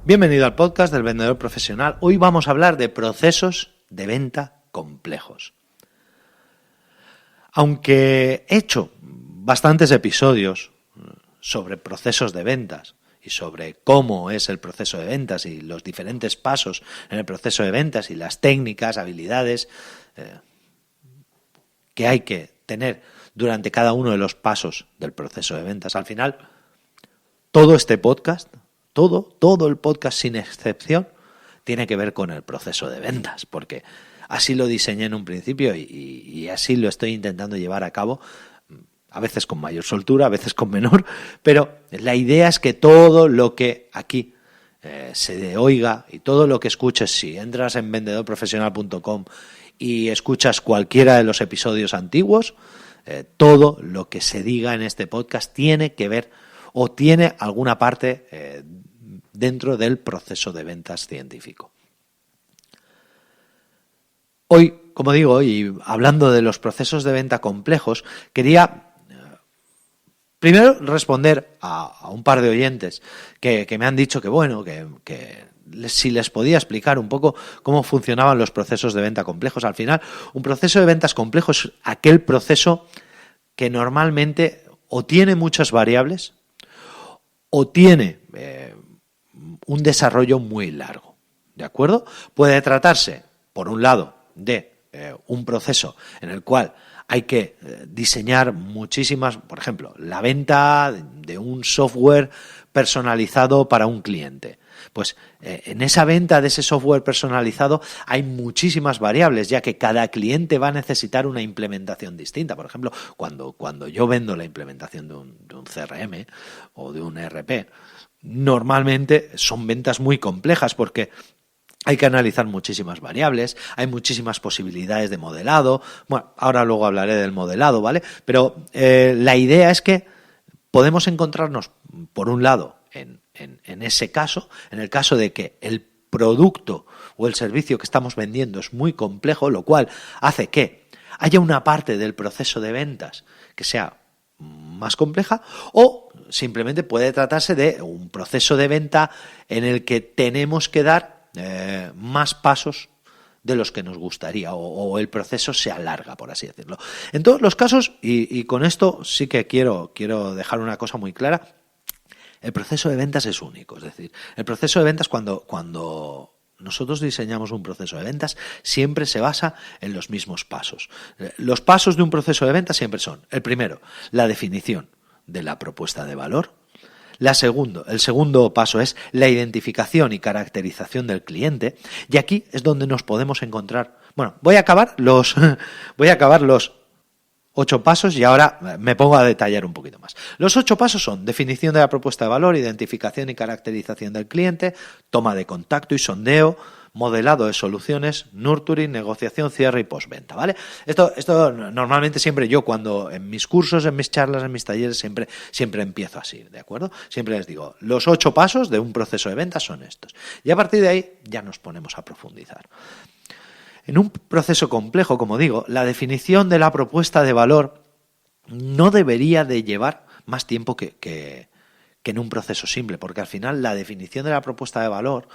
Bienvenido al podcast del vendedor profesional. Hoy vamos a hablar de procesos de venta complejos. Aunque he hecho bastantes episodios sobre procesos de ventas y sobre cómo es el proceso de ventas y los diferentes pasos en el proceso de ventas y las técnicas, habilidades que hay que tener durante cada uno de los pasos del proceso de ventas, al final todo este podcast, todo el podcast sin excepción, tiene que ver con el proceso de ventas, porque así lo diseñé en un principio y así lo estoy intentando llevar a cabo, a veces con mayor soltura, a veces con menor, pero la idea es que todo lo que aquí se oiga y todo lo que escuches, si entras en vendedorprofesional.com y escuchas cualquiera de los episodios antiguos, todo lo que se diga en este podcast tiene que ver o tiene alguna parte dentro del proceso de ventas científico. Hoy, como digo, y hablando de los procesos de venta complejos, quería primero responder a un par de oyentes que me han dicho que si les podía explicar un poco cómo funcionaban los procesos de venta complejos. Al final, un proceso de ventas complejo es aquel proceso que normalmente o tiene muchas variables o tiene un desarrollo muy largo, ¿de acuerdo? Puede tratarse, por un lado, de un proceso en el cual hay que diseñar muchísimas, por ejemplo, la venta de un software personalizado para un cliente. Pues en esa venta de ese software personalizado hay muchísimas variables, ya que cada cliente va a necesitar una implementación distinta. Por ejemplo, cuando yo vendo la implementación de un CRM o de un ERP, normalmente son ventas muy complejas porque hay que analizar muchísimas variables, hay muchísimas posibilidades de modelado. Bueno, ahora luego hablaré del modelado, ¿vale? Pero la idea es que podemos encontrarnos, por un lado, en ese caso, en el caso de que el producto o el servicio que estamos vendiendo es muy complejo, lo cual hace que haya una parte del proceso de ventas que sea más compleja, o simplemente puede tratarse de un proceso de venta en el que tenemos que dar más pasos de los que nos gustaría o el proceso se alarga, por así decirlo. En todos los casos, y con esto sí que quiero dejar una cosa muy clara, el proceso de ventas es único. Es decir, el proceso de ventas cuando nosotros diseñamos un proceso de ventas siempre se basa en los mismos pasos. Los pasos de un proceso de ventas siempre son, el primero, la definición de la propuesta de valor. El segundo paso es la identificación y caracterización del cliente, y aquí es donde nos podemos encontrar. Bueno, voy a acabar los 8 pasos y ahora me pongo a detallar un poquito más. Los 8 pasos son definición de la propuesta de valor, identificación y caracterización del cliente, toma de contacto y sondeo, modelado de soluciones, nurturing, negociación, cierre y postventa, ¿vale? Esto normalmente siempre yo cuando en mis cursos, en mis charlas, en mis talleres siempre empiezo así, ¿de acuerdo? Siempre les digo, los 8 pasos de un proceso de ventas son estos. Y a partir de ahí ya nos ponemos a profundizar. En un proceso complejo, como digo, la definición de la propuesta de valor no debería de llevar más tiempo que en un proceso simple, porque al final la definición de la propuesta de valor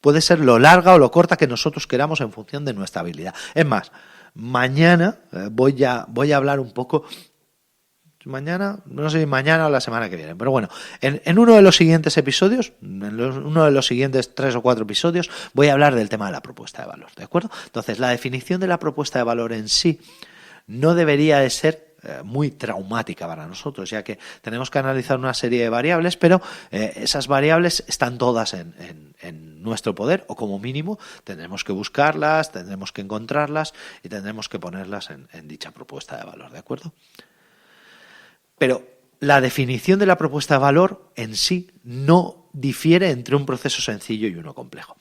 puede ser lo larga o lo corta que nosotros queramos en función de nuestra habilidad. Es más, mañana voy a hablar un poco. Mañana, no sé si mañana o la semana que viene, pero bueno, en uno de los siguientes episodios, uno de los siguientes 3 o 4 episodios, voy a hablar del tema de la propuesta de valor, ¿de acuerdo? Entonces, la definición de la propuesta de valor en sí no debería de ser muy traumática para nosotros, ya que tenemos que analizar una serie de variables, pero esas variables están todas en nuestro poder, o como mínimo tendremos que buscarlas, tendremos que encontrarlas y tendremos que ponerlas en dicha propuesta de valor, ¿de acuerdo? Pero la definición de la propuesta de valor en sí no difiere entre un proceso sencillo y uno complejo.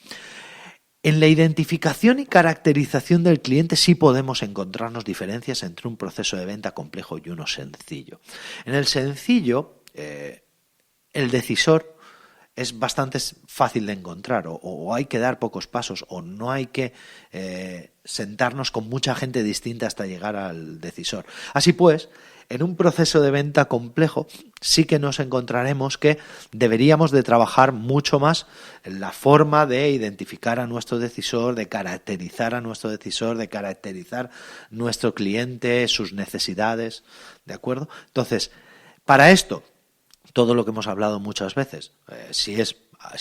En la identificación y caracterización del cliente sí podemos encontrarnos diferencias entre un proceso de venta complejo y uno sencillo. En el sencillo, el decisor es bastante fácil de encontrar, o hay que dar pocos pasos, o no hay que sentarnos con mucha gente distinta hasta llegar al decisor. Así pues, en un proceso de venta complejo sí que nos encontraremos que deberíamos de trabajar mucho más en la forma de identificar a nuestro decisor, de caracterizar a nuestro decisor, de caracterizar nuestro cliente, sus necesidades, ¿de acuerdo? Entonces, para esto, todo lo que hemos hablado muchas veces, si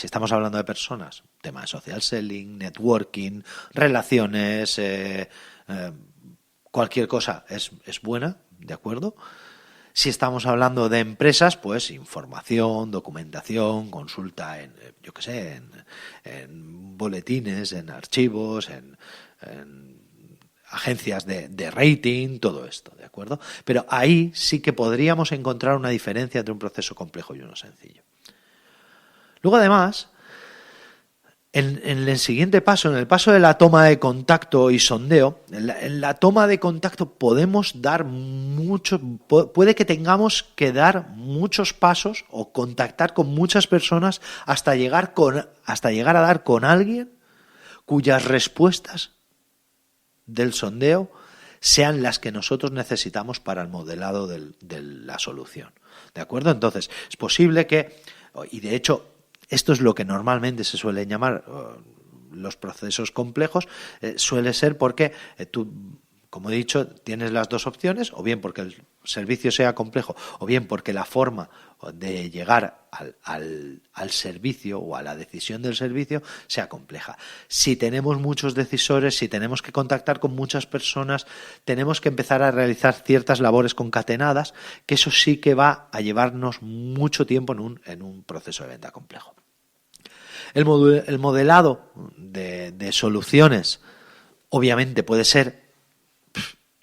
estamos hablando de personas, tema de social selling, networking, relaciones, cualquier cosa es buena, ¿de acuerdo? Si estamos hablando de empresas, pues información, documentación, consulta en, yo qué sé, en boletines, en archivos, en agencias de rating, todo esto, ¿de acuerdo? Pero ahí sí que podríamos encontrar una diferencia entre un proceso complejo y uno sencillo. Luego, además, en el siguiente paso, en el paso de la toma de contacto y sondeo, en la toma de contacto podemos dar puede que tengamos que dar muchos pasos o contactar con muchas personas hasta llegar a dar con alguien cuyas respuestas del sondeo sean las que nosotros necesitamos para el modelado de la solución. ¿De acuerdo? Entonces, es posible que, y de hecho, esto es lo que normalmente se suele llamar los procesos complejos, suele ser porque tú, como he dicho, tienes las dos opciones, o bien porque el servicio sea complejo, o bien porque la forma de llegar al servicio o a la decisión del servicio sea compleja. Si tenemos muchos decisores, si tenemos que contactar con muchas personas, tenemos que empezar a realizar ciertas labores concatenadas, que eso sí que va a llevarnos mucho tiempo en un proceso de venta complejo. El modelado de soluciones obviamente puede ser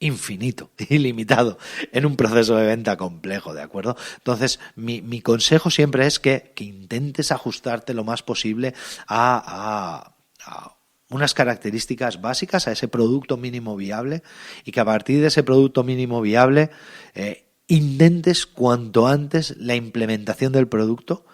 infinito, ilimitado en un proceso de venta complejo, ¿de acuerdo? Entonces, mi consejo siempre es que intentes ajustarte lo más posible a unas características básicas, a ese producto mínimo viable, y que a partir de ese producto mínimo viable intentes cuanto antes la implementación del producto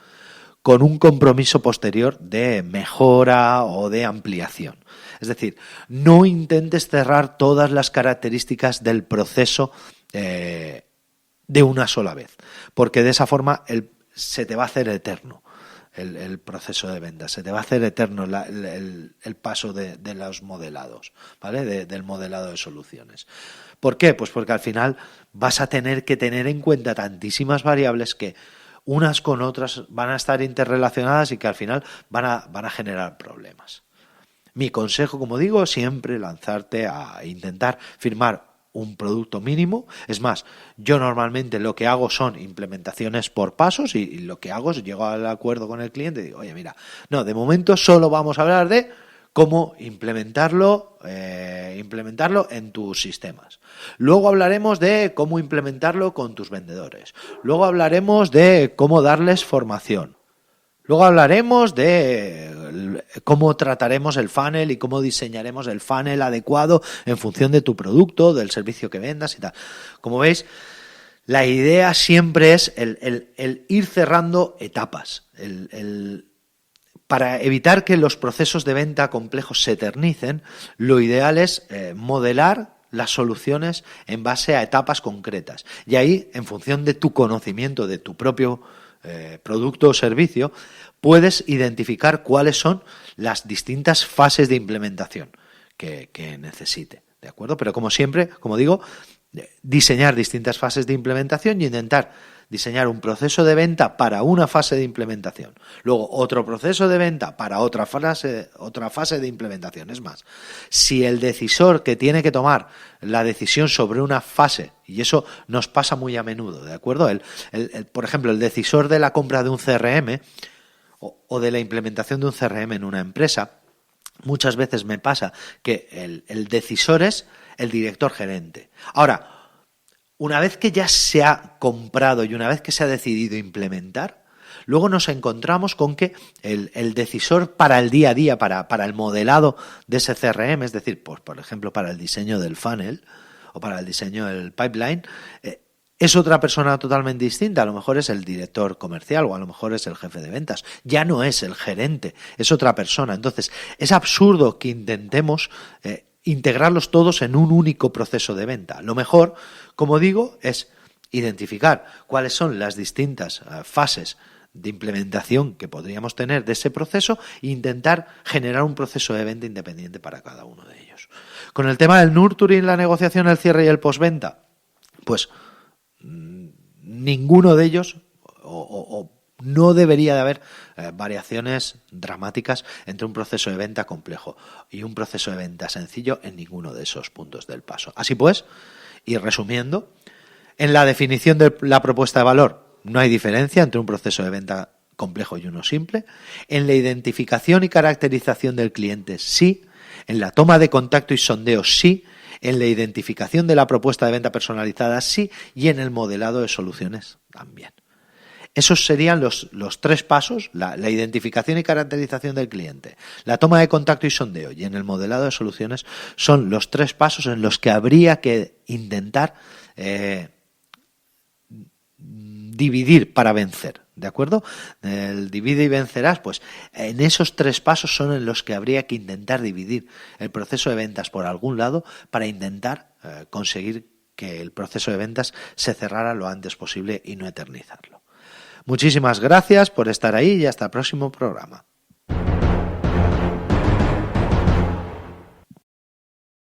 con un compromiso posterior de mejora o de ampliación. Es decir, no intentes cerrar todas las características del proceso de una sola vez, porque de esa forma se te va a hacer eterno el proceso de venta, se te va a hacer eterno el paso de los modelados, ¿vale? Del modelado de soluciones. ¿Por qué? Pues porque al final vas a tener que tener en cuenta tantísimas variables que unas con otras van a estar interrelacionadas y que al final van a generar problemas. Mi consejo, como digo, siempre lanzarte a intentar firmar un producto mínimo. Es más, yo normalmente lo que hago son implementaciones por pasos y lo que hago es llego al acuerdo con el cliente y digo, oye, mira, no, de momento solo vamos a hablar de cómo implementarlo en tus sistemas. Luego hablaremos de cómo implementarlo con tus vendedores. Luego hablaremos de cómo darles formación. Luego hablaremos de cómo trataremos el funnel y cómo diseñaremos el funnel adecuado en función de tu producto, del servicio que vendas y tal. Como veis, la idea siempre es el ir cerrando etapas, para evitar que los procesos de venta complejos se eternicen. Lo ideal es modelar las soluciones en base a etapas concretas. Y ahí, en función de tu conocimiento de tu propio producto o servicio, puedes identificar cuáles son las distintas fases de implementación que necesite, ¿de acuerdo? Pero como siempre, como digo, diseñar distintas fases de implementación y intentar diseñar un proceso de venta para una fase de implementación, luego otro proceso de venta para otra fase de implementación. Es más, si el decisor que tiene que tomar la decisión sobre una fase, y eso nos pasa muy a menudo, ¿de acuerdo? Por ejemplo, el decisor de la compra de un CRM o de la implementación de un CRM en una empresa, muchas veces me pasa que el decisor es el director gerente. Ahora, una vez que ya se ha comprado y una vez que se ha decidido implementar, luego nos encontramos con que el decisor para el día a día, para el modelado de ese CRM, es decir, pues, por ejemplo, para el diseño del funnel o para el diseño del pipeline, es otra persona totalmente distinta, a lo mejor es el director comercial o a lo mejor es el jefe de ventas, ya no es el gerente, es otra persona. Entonces, es absurdo que intentemos integrarlos todos en un único proceso de venta. Lo mejor, como digo, es identificar cuáles son las distintas fases de implementación que podríamos tener de ese proceso e intentar generar un proceso de venta independiente para cada uno de ellos. Con el tema del nurturing, la negociación, el cierre y el postventa, pues ninguno de ellos o no debería de haber variaciones dramáticas entre un proceso de venta complejo y un proceso de venta sencillo en ninguno de esos puntos del paso. Así pues, y resumiendo, en la definición de la propuesta de valor no hay diferencia entre un proceso de venta complejo y uno simple. En la identificación y caracterización del cliente, sí. En la toma de contacto y sondeo, sí. En la identificación de la propuesta de venta personalizada, sí. Y en el modelado de soluciones, también. Esos serían los tres pasos: la identificación y caracterización del cliente, la toma de contacto y sondeo, y en el modelado de soluciones son los tres pasos en los que habría que intentar dividir para vencer, ¿de acuerdo? El divide y vencerás, pues en esos tres pasos son en los que habría que intentar dividir el proceso de ventas por algún lado para intentar conseguir que el proceso de ventas se cerrara lo antes posible y no eternizarlo. Muchísimas gracias por estar ahí y hasta el próximo programa.